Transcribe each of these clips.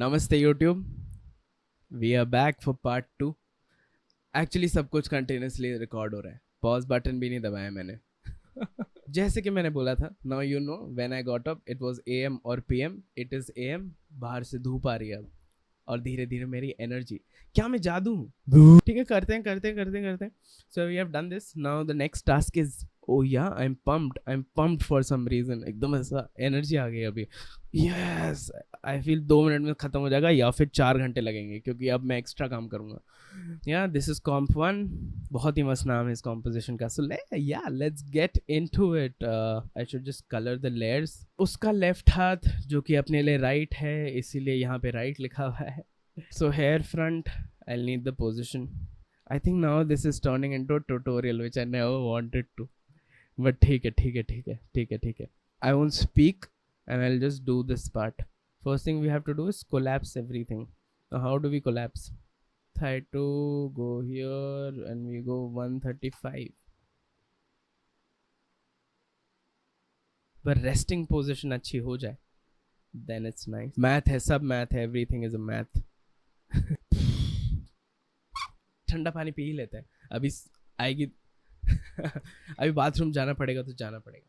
नमस्ते YouTube, we are back for part 2। Actually सब कुछ कंटिन्यूसली रिकॉर्ड हो रहा है, पॉज बटन भी नहीं दबाया मैंने। जैसे कि मैंने बोला था, now you know when I got up it was am और पीएम। इट इज एएम, बाहर से धूप आ रही है अब, और धीरे धीरे मेरी एनर्जी, क्या मैं जादू हूँ? ठीक है, करते हैं। So we have done this, now the next task is, oh yeah I am pumped for some reason. एकदम ऐसा एनर्जी आ गई अभी। यस, आई फील 2 मिनट में खत्म हो जाएगा या फिर 4 घंटे लगेंगे, क्योंकि अब मैं एक्स्ट्रा काम करूंगा। या दिस इज कॉम्प 1। बहुत ही मस्त नाम है इस कॉम्पोजिशन का। सो या let's get into it. I should just colour the layers. उसका लेफ्ट हाथ जो कि अपने लिए राइट है, इसीलिए यहाँ पे राइट लिखा हुआ है। So here front, I need the position. I think now this is turning into a tutorial which I never wanted to, but ठीक है। I won't speak and I'll just do this part. First thing we have to do is collapse everything. Now how do we collapse? Try to go here and we go 135. But resting position अच्छी हो जाए, then it's nice. Math है, सब math है, everything is a math. ठंडा पानी P ही लेते हैं अभी। आएगी अभी बाथरूम जाना पड़ेगा तो जाना पड़ेगा।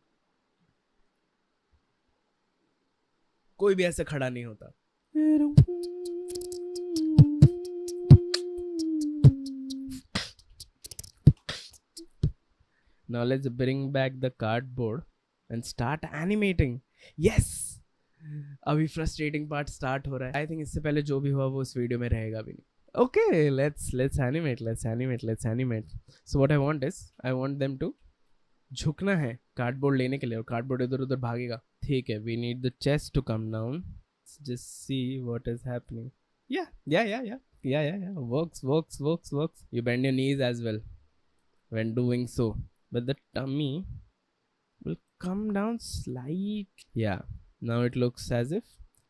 कोई भी ऐसे खड़ा नहीं होता। Now let's bring back the cardboard and start animating. Yes! अभी frustrating part start हो रहा है। I think इससे पहले जो भी हुआ वो उस वीडियो में रहेगा भी नहीं। Okay, let's animate. So what I want is, I want them to झुकना है कार्डबोर्ड लेने के लिए, और कार्डबोर्ड इधर उधर भागेगा। ठीक है, we need the chest to come down. Let's just see what is happening. Yeah. Works. You bend your knees as well when doing so, but the tummy will come down slightly. Yeah, now it looks as if,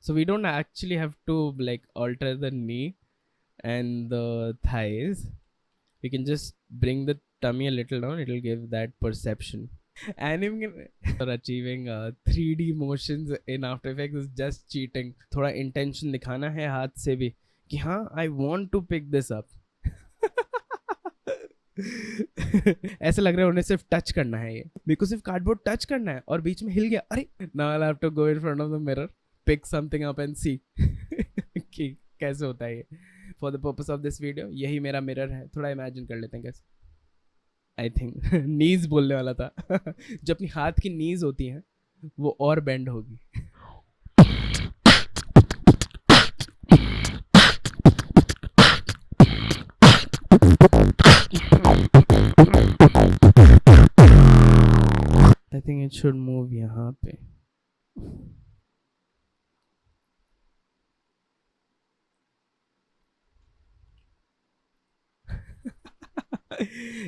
so we don't actually have to like alter the knee and the thighs. We can just bring the tummy a little down, it will give that perception. Anime or achieving 3D motions in After Effects is just cheating. थोड़ा intention दिखाना है हाथ से भी कि हाँ, I want to pick this up. ऐसा लग रहा है उन्हें सिर्फ टच करना है ये, बिकॉज सिर्फ कार्डबोर्ड टच करना है और बीच में हिल गया, अरे now I have to go in front of the mirror, pick something up and see कि कैसे होता है ये। For the purpose of this video यही मेरा मिरर है, थोड़ा इमेजिन कर लेते हैं कैसे। आई थिंक नीज बोलने वाला था। जो अपनी हाथ की नीज होती हैं वो और बेंड होगी। I think it should move यहाँ पे।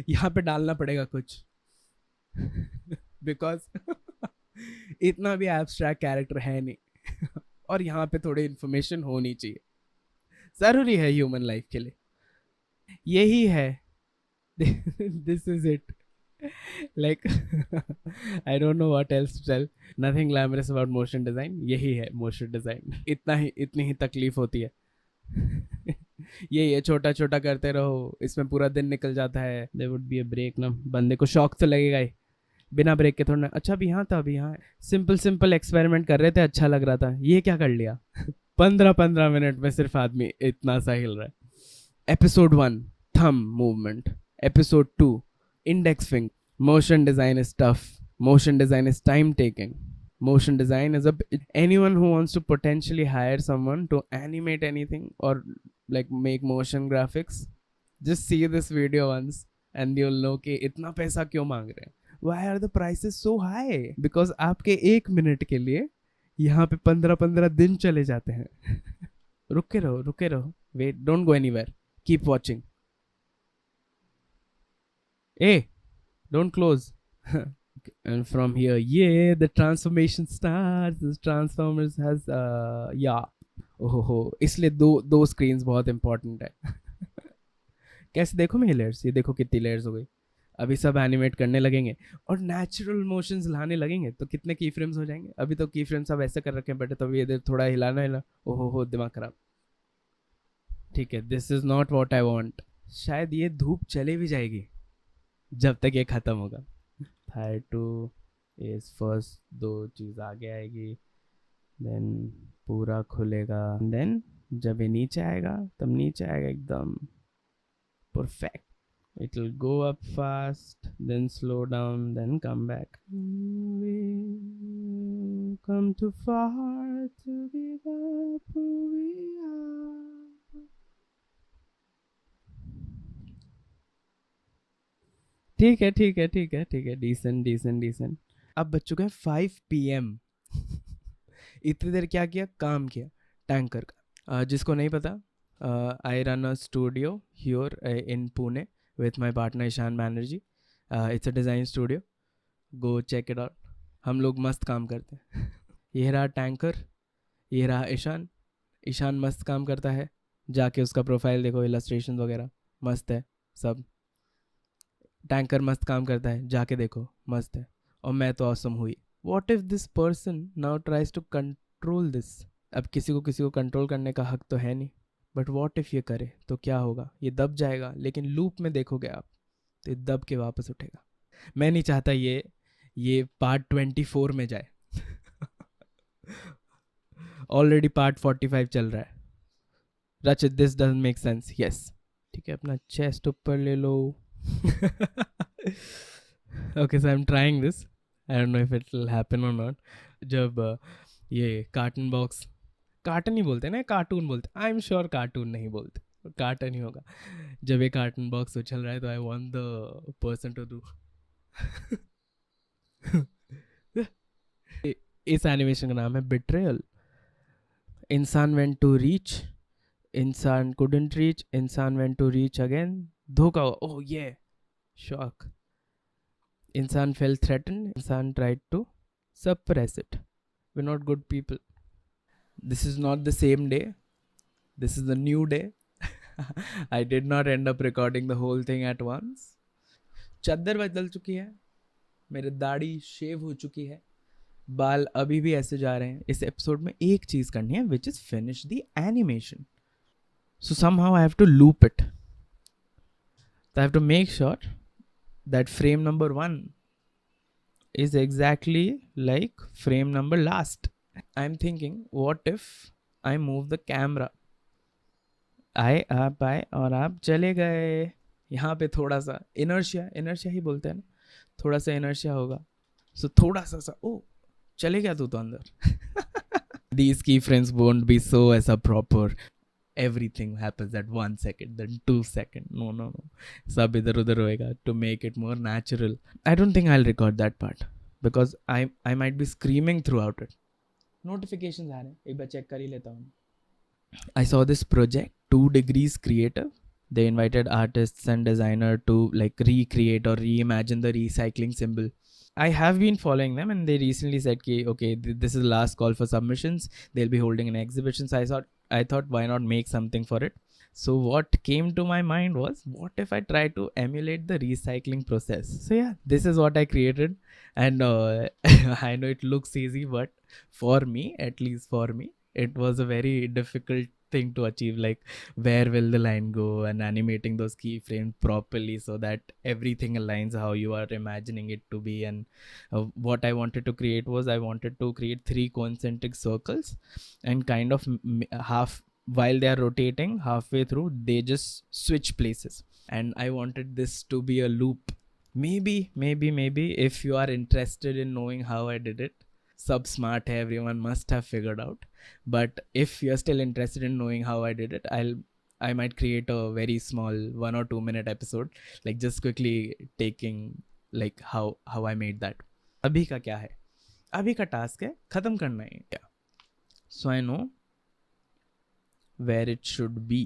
यहाँ पे डालना पड़ेगा कुछ बिकॉज इतना भी एब्स्ट्रैक्ट कैरेक्टर है नहीं और यहाँ पे थोड़ी इंफॉर्मेशन होनी चाहिए, जरूरी है ह्यूमन लाइफ के लिए। यही है, this is it. like I don't know what else to tell. Nothing glamorous about motion design. यही है motion design. इतनी ही तकलीफ होती है। ये छोटा छोटा करते रहो, इसमें पूरा दिन निकल जाता है। There would be a break ना, बंदे को शौक तो लगेगा ही, बिना ब्रेक के थोड़ा। अच्छा अभी यहाँ था, अभी यहाँ सिंपल एक्सपेरिमेंट कर रहे थे, अच्छा लग रहा था, ये क्या कर लिया। 15 मिनट में सिर्फ आदमी इतना सा हिल रहा है। Episode 1 thumb movement. Episode 2 index finger. Motion design is tough. Motion design is time taking. Motion design is anyone who wants to potentially hire someone to animate anything or like make motion graphics, just see this video once and you'll know कि इतना पैसा क्यों मांग रहे हैं। Why are the prices so high? Because आपके 1 minute के लिए यहाँ पे 15 दिन चले जाते हैं। रुके रहो, wait, don't go anywhere, keep watching. Hey, don't close. And from here, yeah, the transformation starts. This Transformers has yeah, ओहो, इसलिए दो स्क्रीन्स बहुत इंपॉर्टेंट है। कैसे देखो मेरी लेयर्स, ये देखो कितनी लेयर्स हो गई। अभी सब एनिमेट करने लगेंगे और नेचुरल मोशंस लाने लगेंगे तो कितने की फ्रेम्स हो जाएंगे। अभी तो की फ्रेम्स सब ऐसे कर रखे हैं बेटे, तो ये थोड़ा हिलाना हिला, ओहो हो दिमाग खराब। ठीक है, this is not what I want. शायद ये धूप चले भी जाएगी जब तक ये खत्म होगा। फायर टू इज फर्स्ट, दो चीज आगे आएगी, देन पूरा खुलेगा, देन जब ये नीचे आएगा तब नीचे आएगा एकदम perfect. It will go up fast, then slow down, then come back. We come too far to give up who we are. ठीक है ठीक है ठीक है ठीक है, डिसेंट डिसेंट डिसेंट। अब बज चुके हैं 5 PM। इतनी देर क्या किया, काम किया टैंकर का। जिसको नहीं पता, I run a studio here in Pune with my partner Ishaan Banerjee. It's a design studio, go check it out. हम लोग मस्त काम करते हैं। ये रहा टैंकर, ये रहा ईशान। ईशान मस्त काम करता है, जाके उसका प्रोफाइल देखो, इलस्ट्रेशन वगैरह मस्त है सब। टैंकर मस्त काम करता है, जाके देखो मस्त है। और मैं तो ऑसम हुई। What if this person now tries to control this. अब किसी को कंट्रोल करने का हक तो है नहीं, बट वॉट इफ ये करे तो क्या होगा, ये दब जाएगा। लेकिन लूप में देखोगे आप तो ये दब के वापस उठेगा। मैं नहीं चाहता ये पार्ट 24 में जाए। ऑलरेडी पार्ट 45 चल रहा है। Rachit, this doesn't make sense. Yes ठीक है, अपना चेस्ट ऊपर ले लो। Okay so I am trying this, I don't know if it will happen और नॉट। जब ये कार्टन बॉक्स, कार्टन ही बोलते हैं ना, कार्टून बोलते, आई एम श्योर कार्टून नहीं बोलते, कार्टन ही होगा। जब ये कार्टन बॉक्स उछल रहा है तो I want the person to do. इस एनिमेशन का नाम है बिट्रेयल। इंसान वेंट टू रीच, इंसान कुडंट रीच, इंसान वेंट टू रीच अगेन, धोखा। ओह ये शॉक। इंसान फेल थ्रेटन, इंसान tried to suppress it. We're not good people. This is not the same day. This is the new day. I did not end up recording the whole thing at once. चादर बदल चुकी है, मेरे दाढ़ी शेव हो चुकी है, बाल अभी भी ऐसे जा रहे हैं। इस एपिसोड में एक चीज करनी है, which is finish the animation. So somehow I have to loop it. So I have to make sure that frame number 1 is exactly like frame number last. I'm thinking, what if I move the camera? आए आप आए और आप चले गए। यहाँ पे थोड़ा सा इनर्शिया ही बोलते हैं ना, थोड़ा सा इनर्शिया होगा। सो थोड़ा सा ओ चले गया तू तो अंदर। These keyframes won't be so ऐसा proper. Everything happens at 1 second, then 2 second. No. सब इधर उधर होएगा to make it more natural. I don't think I'll record that part because I might be screaming throughout it. Notifications आ रहे हैं, एक बार check कर ही लेता हूँ। I saw this project, 2 Degrees Creative. They invited artists and designer to like recreate or reimagine the recycling symbol. I have been following them and they recently said ki, okay, this is the last call for submissions. They'll be holding an exhibition. So I thought why not make something for it. So what came to my mind was, what if I try to emulate the recycling process? So yeah, this is what I created. And I know it looks easy, but for me, at least for me, it was a very difficult thing to achieve. Like, where will the line go, and animating those keyframes properly so that everything aligns how you are imagining it to be. And what I wanted to create was, I wanted to create 3 concentric circles, and kind of half, while they are rotating halfway through, they just switch places. And I wanted this to be a loop. Maybe if you are interested in knowing how I did it, sub smart hai, everyone must have figured out. But if you're still interested in knowing how I did it, I might create a very small 1 or 2 minute episode, like just quickly taking like how I made that. अभी का क्या है, अभी का task है खत्म करना है। So I know where it should be.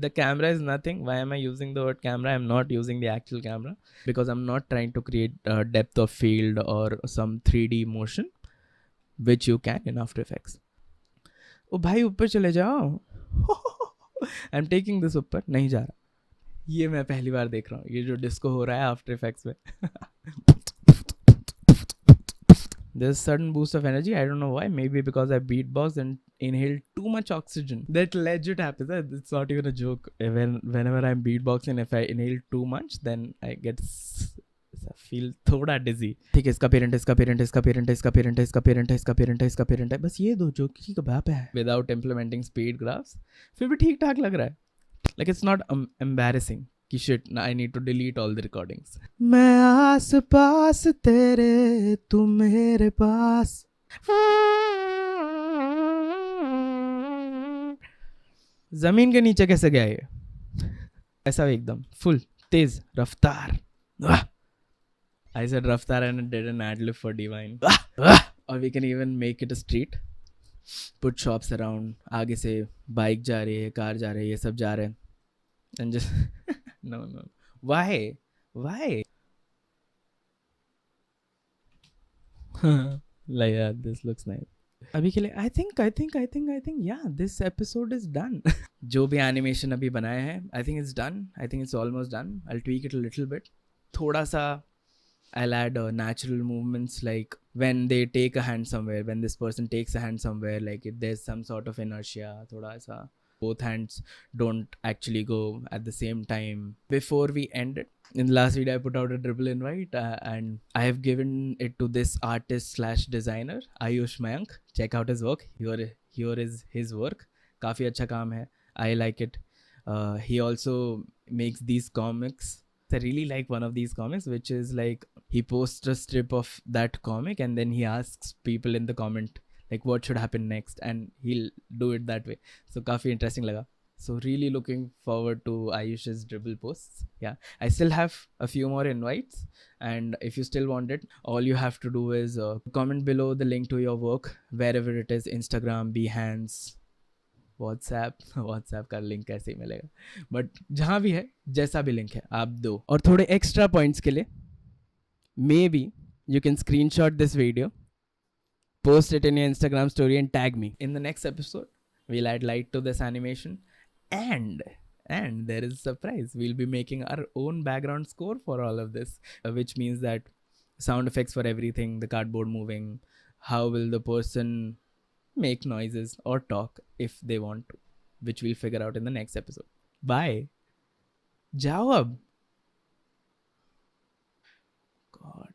The camera is nothing. Why am I using the word camera? I'm not using the actual camera because I'm not trying to create depth of field or some 3D motion, which you can in After Effects. ओ भाई ऊपर चले जाओ। I'm taking this ऊपर, नहीं जा रहा। ये मैं पहली बार देख रहा हूँ, ये जो डिस्को हो रहा है आफ्टर इफेक्ट्स में. There's sudden boost of energy. I don't know why. Maybe because I beatbox and inhaled too much oxygen. That legit happens. It's not even a joke. Whenever I'm beatboxing, if I inhale too much, then I get feel थोड़ा डिजी. ठीक है, इसका parent, इसका parent, इसका parent, इसका parent, इसका parent, इसका parent, इसका पेरेंट है. बस ये दो जो की बाप है. Without implementing speed graphs, फिर भी ठीक ठाक लग रहा है. Like it's not embarrassing कि shit, I need to delete all the recordings. मैं आस पास तेरे, तू मेरे पास. जमीन के नीचे कैसे गया ये? ऐसा एकदम फुल तेज रफ्तार. I said raftar and did an ad-lib for Divine. Or we can even make it a street. Put shops around. आगे से बाइक जा रही है, कार जा रही है, ये सब जा रहे हैं. And just no. Why? Like yeah, this looks nice. अभी के लिए I think yeah, this episode is done. जो भी animation अभी बनाया है, I think it's done. I think it's almost done. I'll tweak it a little bit. थोड़ा सा I'll add natural movements, like when they take a hand somewhere, when this person takes a hand somewhere, like if there's some sort of inertia, thoda sa both hands don't actually go at the same time. Before we end it, in the last video I put out a dribble invite and I have given it to this artist slash designer Ayush Mayank. Check out his work. Here is his work. Kafi acha kaam hai. I like it. He also makes these comics. I really like one of these comics, which is like he posts a strip of that comic and then he asks people in the comment like what should happen next, and he'll do it that way. So काफी interesting लगा. So really looking forward to Ayush's dribble posts. Yeah, I still have a few more invites, and if you still want it, all you have to do is comment below the link to your work wherever it is, Instagram, Behance, WhatsApp का link कैसे ही मिलेगा, but जहाँ भी है जैसा भी link है आप दो. और थोड़े एक्स्ट्रा पॉइंट्स के लिए may be you can screenshot this video, post it in your Instagram story and tag me. In the next episode, we'll add light to this animation, and there is a surprise. We'll be making our own background score for all of this, which means that sound effects for everything, the cardboard moving, how will the person make noises or talk if they want to, which we'll figure out in the next episode. Bye. Jao ab. God.